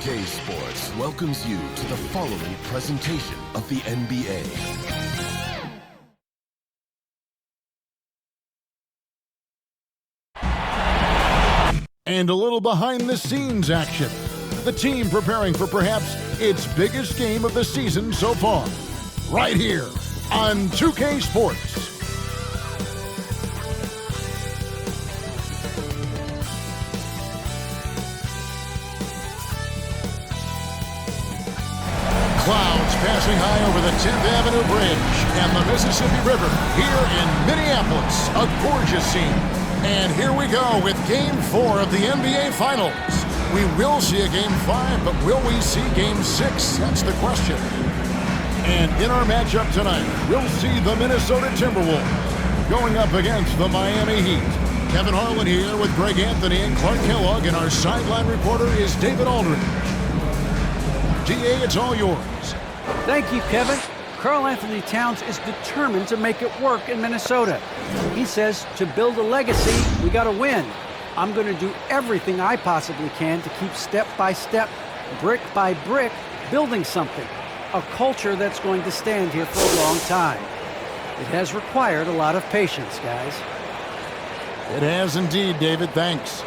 2K Sports welcomes you to the following presentation of the NBA. And a little behind-the-scenes action. The team preparing for perhaps its biggest game of the season so far. Right here on 2K Sports. Clouds passing high over the 10th Avenue Bridge and the Mississippi River here in Minneapolis. A gorgeous scene. And here we go with Game 4 of the NBA Finals. We will see a Game 5, but will we see Game 6? That's the question. And in our matchup tonight, we'll see the Minnesota Timberwolves going up against the Miami Heat. Kevin Harlan here with Greg Anthony and Clark Kellogg, and our sideline reporter is David Aldridge. DA, it's all yours. Thank you, Kevin. Karl-Anthony Towns is determined to make it work in Minnesota. He says to build a legacy, we got to win. I'm going to do everything I possibly can to keep step by step, brick by brick, building something. A culture that's going to stand here for a long time. It has required a lot of patience, guys. It has indeed, David. Thanks.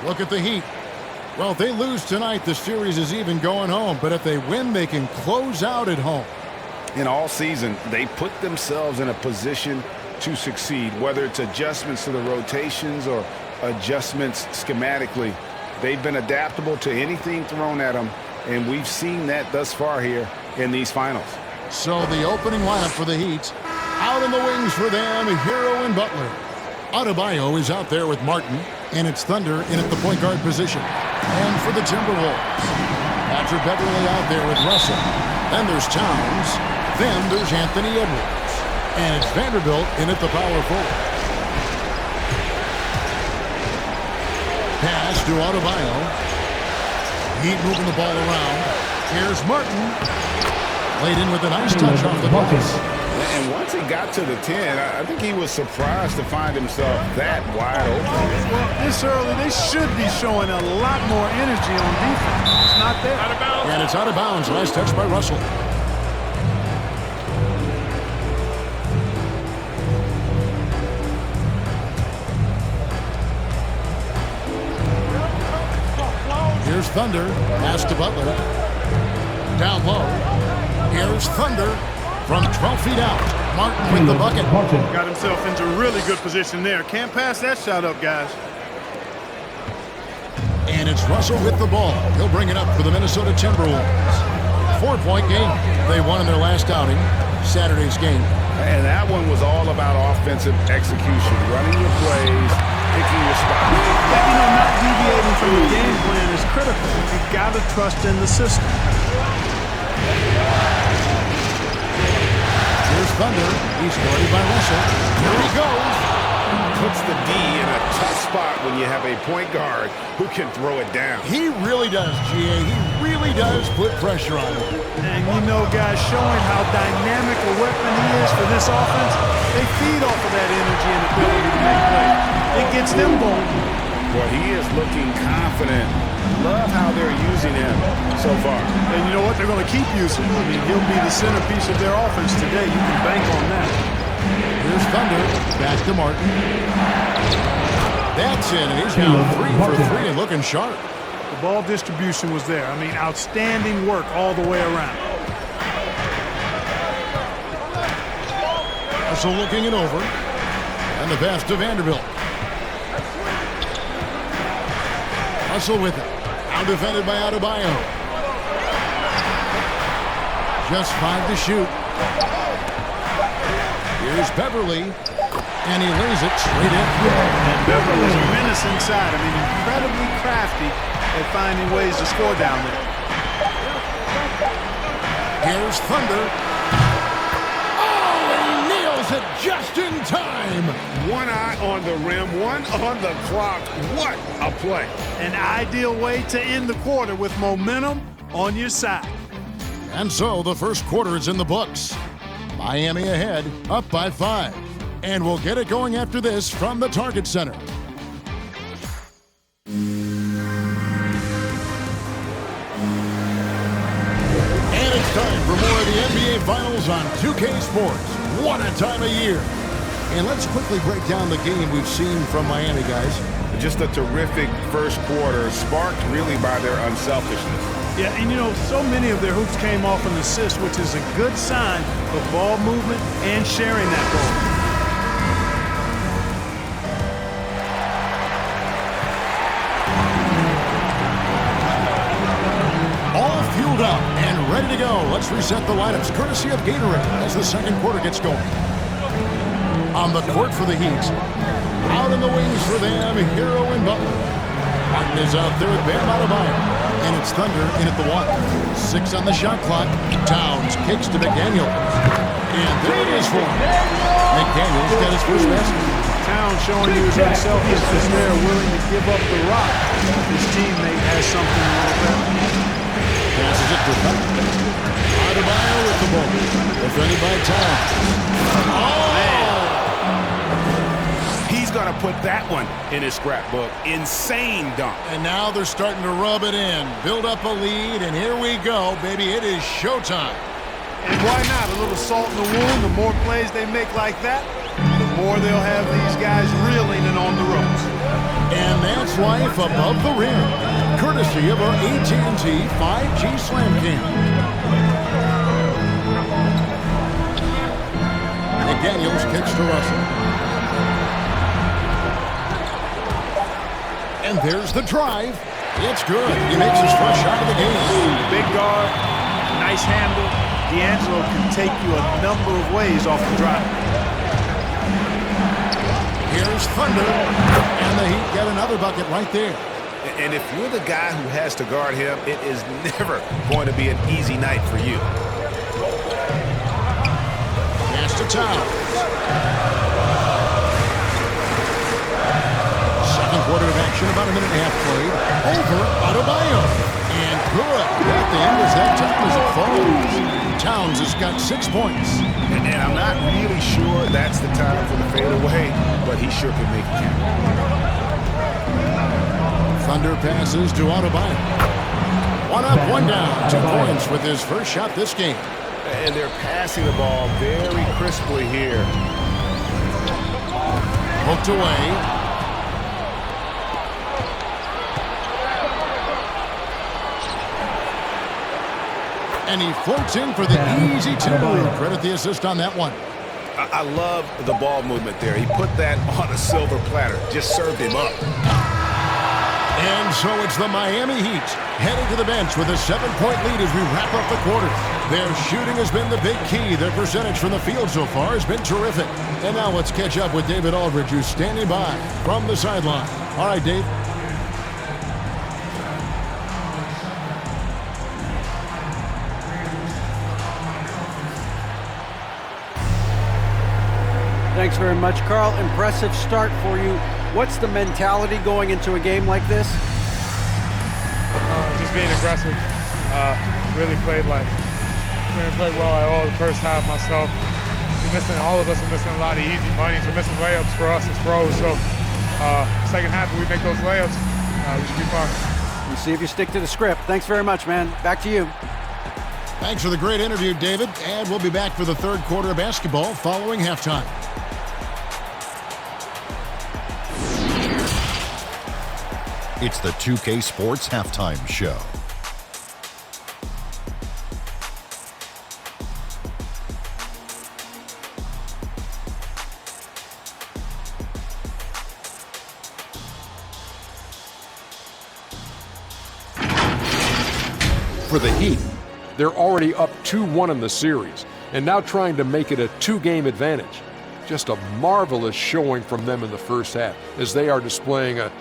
Look at the Heat. Well, if they lose tonight, the series is even going home. But if they win, they can close out at home. In all season, they put themselves in a position to succeed, whether it's adjustments to the rotations or adjustments schematically. They've been adaptable to anything thrown at them, and we've seen that thus far here in these finals. So the opening lineup for the Heat, out in the wings for them, Hero and Butler. Adebayo is out there with Martin, and it's Thunder in at the point guard position. And for the Timberwolves, Patrick Beverley out there with Russell. Then there's Towns. Then there's Anthony Edwards. And it's Vanderbilt in at the power forward. Pass to Adebayo. Heat moving the ball around. Here's Martin. Laid in with a nice touch off the glass. And once he got to the 10, I think he was surprised to find himself that wide open. Well, this early, they should be showing a lot more energy on defense. It's not there. Out of bounds. And it's out of bounds. Nice touch by Russell. Here's Thunder. Pass to Butler. Down low. Here's Thunder. From 12 feet out, Martin with the bucket. Got himself into really good position there. Can't pass that shot up, guys. And it's Russell with the ball. He'll bring it up for the Minnesota Timberwolves. 4-point game. They won in their last outing, Saturday's game. And that one was all about offensive execution, running your plays, picking your spots. Yeah, not deviating from the game plan is critical. You've got to trust in the system. Here's Thunder. He's guarded by Russell. Here he goes. Puts the D in a tough spot when you have a point guard who can throw it down. He really does, GA. He really does put pressure on him. And you know, guys, showing how dynamic a weapon he is for this offense, they feed off of that energy and ability to make plays. It gets them going. Well, he is looking confident. Love how they're using him so far. And you know what? They're going to keep using him. I mean, he'll be the centerpiece of their offense today. You can bank on that. Here's Thunder. Back to Martin. That's in, and he's now 3 for 3 and looking sharp. The ball distribution was there. I mean, outstanding work all the way around. Russell looking it over. And the pass to Vanderbilt. Russell with it. Now defended by Adebayo. Just 5 to shoot. Here's Beverley. And he lays it straight in. And Beverley's a menace inside. I mean, incredibly crafty at finding ways to score down there. Here's Thunder. Oh, and he nails it just in time. One eye on the rim, one on the clock. What a play. An ideal way to end the quarter with momentum on your side. And so the first quarter is in the books. Miami ahead, up by 5. And we'll get it going after this from the Target Center. Finals on 2K Sports. What a time of year. And let's quickly break down the game we've seen from Miami, guys. Just a terrific first quarter, sparked really by their unselfishness. Yeah, and you know, so many of their hoops came off an assist, which is a good sign of ball movement and sharing that ball. All fueled up and ready to go. Let's reset the lineups, courtesy of Gatorade, as the second quarter gets going. On the court for the Heat. Out in the wings for them, Hero and Butler. Martin is out there with Bam Adebayo. And it's Thunder in at the 1. 6 on the shot clock. Towns kicks to McDaniel. And there it is for him. McDaniel's got his first basket. Towns showing you his unselfishness there, willing to give up the rock. His teammate has something a little better. Passes it to Thunder. Adebayo with the ball. Defended by Towns. Oh! He's going to put that one in his scrapbook. Insane dunk. And now they're starting to rub it in. Build up a lead, and here we go, baby. It is showtime. And why not? A little salt in the wound. The more plays they make like that, the more they'll have these guys reeling and on the ropes. And that's life above the rim, courtesy of our AT&T 5G Slam Cam. McDaniels kicks to Russell. And there's the drive. It's good. He makes his first shot of the game. Big guard, nice handle. D'Angelo can take you a number of ways off the drive. Here's Thunder. And the Heat get another bucket right there. And if you're the guy who has to guard him, it is never going to be an easy night for you. Pass to Towns. Quarter of action, about a minute and a half played. Over Adebayo. And good. At the end as that time as it falls. Towns has got 6 points. And I'm not really sure that's the time for the fadeaway, but he sure can make it count. Thunder passes to Adebayo. 1 up, 1 down. 2 points with his first shot this game. And they're passing the ball very crisply here. Hooked away. And he floats in for the easy 2. Credit the assist on that one. I love the ball movement there. He put that on a silver platter. Just served him up. And so it's the Miami Heat heading to the bench with a 7-point lead as we wrap up the quarter. Their shooting has been the big key. Their percentage from the field so far has been terrific. And now let's catch up with David Aldridge, who's standing by from the sideline. All right, Dave. Thanks very much, Carl. Impressive start for you. What's the mentality going into a game like this? Just being aggressive. Really played well at all the first half myself. All of us are missing a lot of easy money. We're missing layups for us as pros. So second half, if we make those layups, we should be fine. We'll see if you stick to the script. Thanks very much, man. Back to you. Thanks for the great interview, David. And we'll be back for the third quarter of basketball following halftime. It's the 2K Sports Halftime Show. For the Heat, they're already up 2-1 in the series, and now trying to make it a 2-game advantage. Just a marvelous showing from them in the first half, as they are displaying a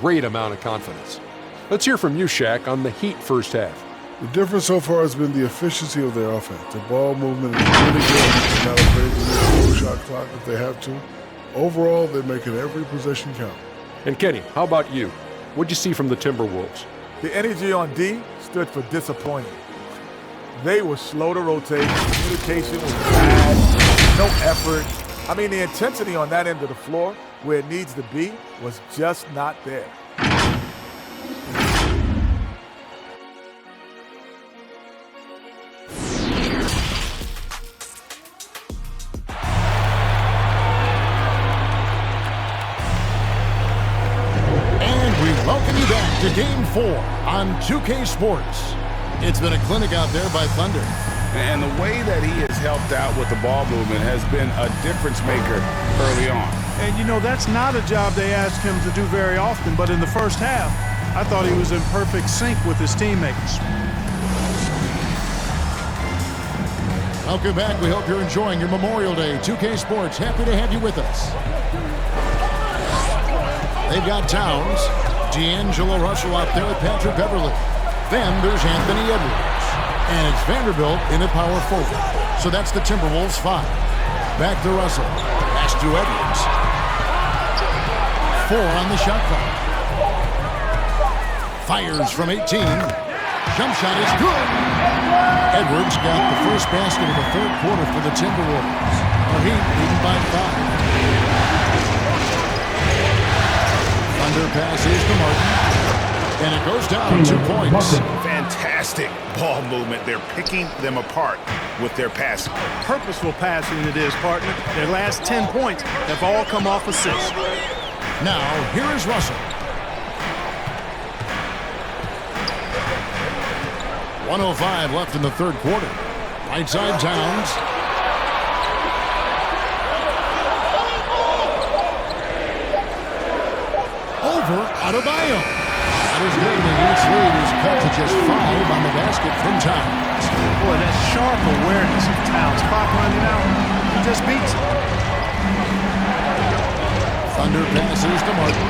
great amount of confidence. Let's hear from you, Shaq, on the Heat first half. The difference so far has been the efficiency of their offense. The ball movement is really good. They're not afraid to use the shot clock if they have to. Overall, they're making every possession count. And Kenny, how about you? What'd you see from the Timberwolves? The energy on D stood for disappointing. They were slow to rotate. Communication was bad. No effort. I mean, the intensity on that end of the floor, where it needs to be, was just not there. welcome you back to Game 4 on 2K Sports. It's been a clinic out there by Thunder. And the way that he has helped out with the ball movement has been a difference maker early on. And, you know, that's not a job they ask him to do very often, but in the first half, I thought he was in perfect sync with his teammates. Welcome back. We hope you're enjoying your Memorial Day. 2K Sports, happy to have you with us. They've got Towns, D'Angelo Russell out there with Patrick Beverly. Then there's Anthony Edwards. And it's Vanderbilt in at power forward. So that's the Timberwolves 5. Back to Russell. Pass to Edwards. 4 on the shot clock. Fires from 18. Jump shot is good. Edwards got the first basket of the third quarter for the Timberwolves. The Heat leading by 5. Thunder passes to Martin. And it goes down 2 points. Fantastic ball movement. They're picking them apart with their passing. Purposeful passing it is, partner. Their last 10 points have all come off assists. Now, here is Russell. 1:05 left in the third quarter. Right side Towns. Over Adebayo. That is good. The Heat's lead is cut to just 5 on the basket from Towns. Boy, that sharp awareness of Towns. Clock running out. He just beats it. Thunder passes to Martin.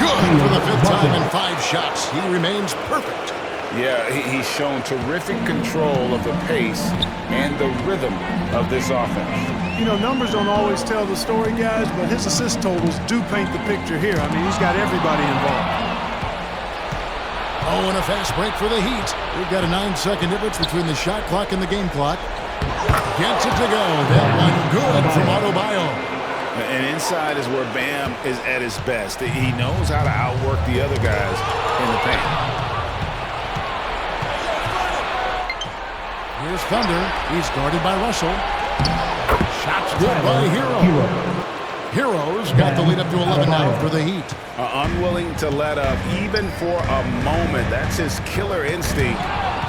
Good for the 5th time in 5 shots. He remains perfect. Yeah, he's shown terrific control of the pace and the rhythm of this offense. You know, numbers don't always tell the story, guys, but his assist totals do paint the picture here. I mean, he's got everybody involved. Oh, and a fast break for the Heat. We've got a 9-second difference between the shot clock and the game clock. Gets it to go. That one good from Adebayo. And inside is where Bam is at his best. He knows how to outwork the other guys in the paint. Here's Thunder. He's guarded by Russell. Shots good by Hero. Heroes got the lead up to 11 now for the Heat. Unwilling to let up even for a moment. That's his killer instinct,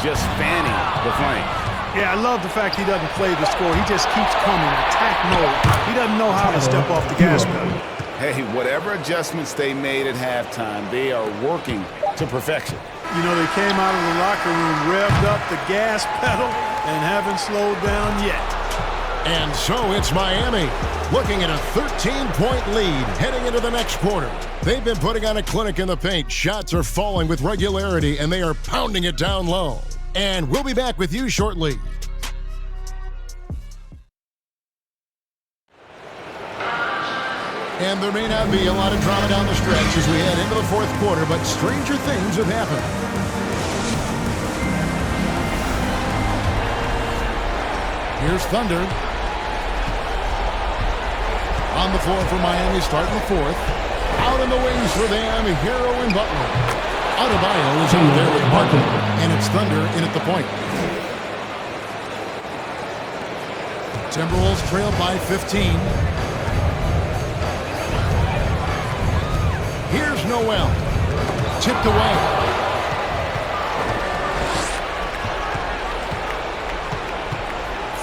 just fanning the flame. Yeah, I love the fact he doesn't play the score. He just keeps coming, attack mode. He doesn't know how to step off the gas pedal. Hey, whatever adjustments they made at halftime, they are working to perfection. You know, they came out of the locker room, revved up the gas pedal, and haven't slowed down yet. And so it's Miami, looking at a 13-point lead heading into the next quarter. They've been putting on a clinic in the paint. Shots are falling with regularity, and they are pounding it down low. And we'll be back with you shortly. And there may not be a lot of drama down the stretch as we head into the fourth quarter, but stranger things have happened. Here's Thunder. On the floor for Miami, starting the fourth. Out in the wings for them, Hero and Butler. Adebayo is out there with Martin, and it's Thunder in at the point. Timberwolves trail by 15. Here's Noel. Tipped away.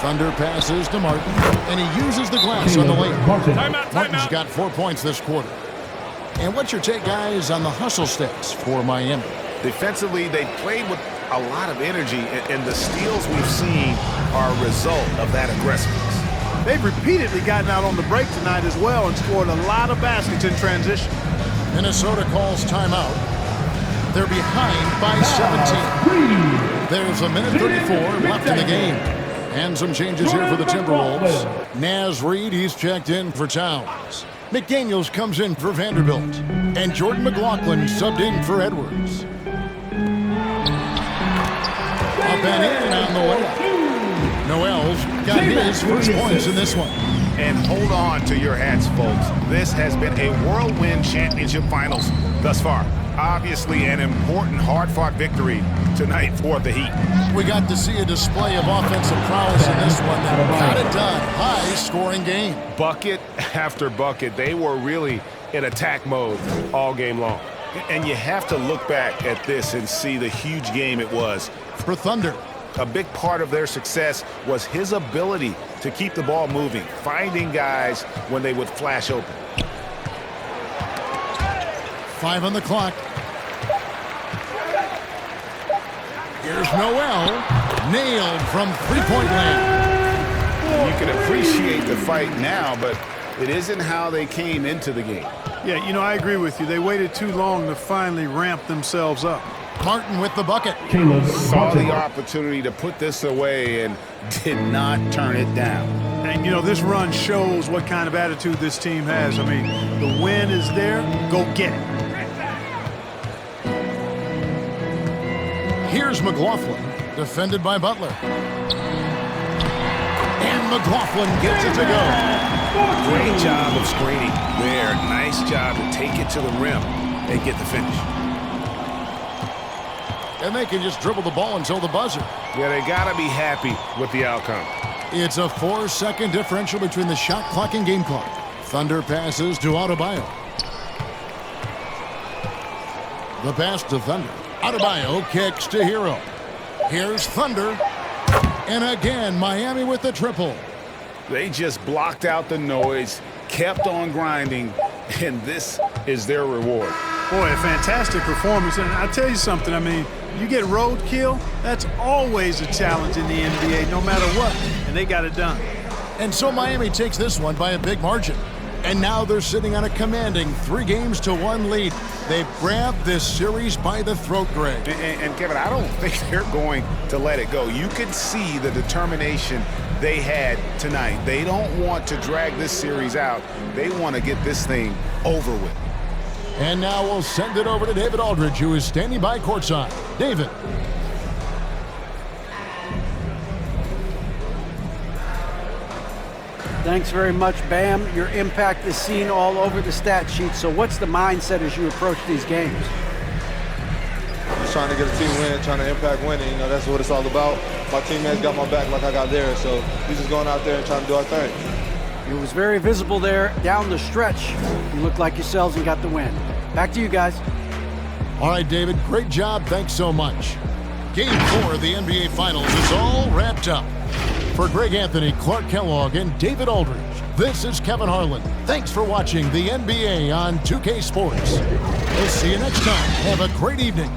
Thunder passes to Martin, and he uses the glass on the lane. Martin's got 4 points this quarter. And what's your take, guys, on the hustle stats for Miami? Defensively, they played with a lot of energy, and the steals we've seen are a result of that aggressiveness. They've repeatedly gotten out on the break tonight as well and scored a lot of baskets in transition. Minnesota calls timeout. They're behind by 17. There's a minute 34 left in the game. And some changes here for the Timberwolves. Naz Reid, he's checked in for Towns. McDaniels comes in for Vanderbilt. And Jordan McLaughlin subbed in for Edwards. Up and in on the way. Noel's got his first points in this one. And hold on to your hats, folks. This has been a whirlwind championship finals thus far. Obviously an important, hard-fought victory tonight for the Heat. We got to see a display of offensive prowess in this one that got it done. High-scoring game. Bucket after bucket. They were really in attack mode all game long. And you have to look back at this and see the huge game it was For Thunder. A big part of their success was his ability to keep the ball moving, finding guys when they would flash open. 5 on the clock. Here's Noel. Nailed from three-point land. You can appreciate the fight now, but it isn't how they came into the game. Yeah, you know, I agree with you. They waited too long to finally ramp themselves up. Martin with the bucket. Saw the opportunity to put this away and did not turn it down. And, you know, this run shows what kind of attitude this team has. I mean, the win is there. Go get it. Here's McLaughlin, defended by Butler. And McLaughlin gets it to go. Great job of screening there. Nice job to take it to the rim and get the finish. And they can just dribble the ball until the buzzer. Yeah, they got to be happy with the outcome. It's a 4-second differential between the shot clock and game clock. Thunder passes to Adebayo. The pass to Thunder. Adebayo kicks to Hero. Here's Thunder. And again, Miami with the triple. They just blocked out the noise, kept on grinding, and this is their reward. Boy, a fantastic performance. And I tell you something, I mean, you get roadkill, that's always a challenge in the NBA, no matter what. And they got it done. And so Miami takes this one by a big margin. And now they're sitting on a commanding 3-1 lead. They've grabbed this series by the throat, Greg. And Kevin, I don't think they're going to let it go. You can see the determination they had tonight. They don't want to drag this series out. They want to get this thing over with. And now we'll send it over to David Aldridge, who is standing by courtside. David. Thanks very much, Bam. Your impact is seen all over the stat sheet. So what's the mindset as you approach these games? Just trying to get a team win, trying to impact winning. You know, that's what it's all about. My teammates got my back like I got theirs. So we're just going out there and trying to do our thing. It was very visible there down the stretch. You looked like yourselves and got the win. Back to you guys. All right, David, great job. Thanks so much. Game 4 of the NBA Finals is all wrapped up. For Greg Anthony, Clark Kellogg, and David Aldridge, this is Kevin Harlan. Thanks for watching the NBA on 2K Sports. We'll see you next time. Have a great evening.